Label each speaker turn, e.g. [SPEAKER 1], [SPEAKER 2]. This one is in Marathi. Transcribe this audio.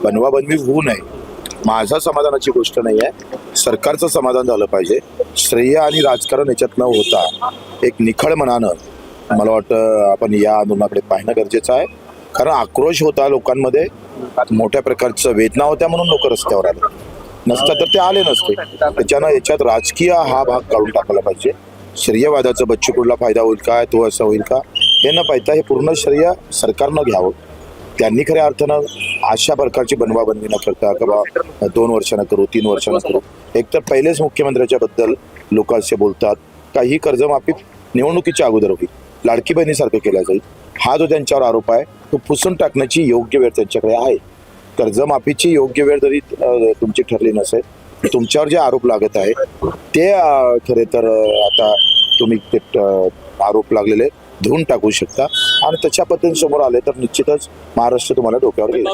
[SPEAKER 1] बनवाबनवी होऊ नये. माझा समाधानाची गोष्ट नाही आहे, सरकारचं समाधान झालं पाहिजे. श्रेय आणि राजकारण याच्यात न होता एक निखळ मनानं मला वाटतं आपण या आंदोलनाकडे पाहणं गरजेचं आहे. कारण आक्रोश होता लोकांमध्ये, मोठ्या प्रकारचं वेदना होत्या म्हणून लोक रस्त्यावर आले. नसता तर ते आले नसते. त्याच्यानं याच्यात राजकीय हा भाग काढून टाकायला पाहिजे. श्रेयवादाचं बच्चू कडूला फायदा होईल का, तो असं होईल का हे न पाहता हे पूर्ण श्रेय सरकारनं घ्यावं. त्यांनी खऱ्या अर्थानं अशा प्रकारची बनवाबनवी न करता किंवा 2 वर्षानं करू 3 वर्षानं करू. एकतर पहिलेच मुख्यमंत्र्याच्या बद्दल लोक असे बोलतात का ही कर्जमाफी निवडणुकीच्या अगोदर होईल, लाडकी बहिणीसारखं केलं जाईल. हा जो त्यांच्यावर आरोप आहे तो पुसून टाकण्याची योग्य वेळ त्यांच्याकडे आहे. कर्जमाफीची योग्य वेळ जरी तुमची ठरली नसेल, तुमच्यावर जे आरोप लागत आहे ते खरे तर आता तुम्ही ते आरोप लागलेले धुवून टाकू शकता आणि त्याच्या पद्धतीने समोर आले तर निश्चितच महाराष्ट्र तुम्हाला डोक्यावर घेईल.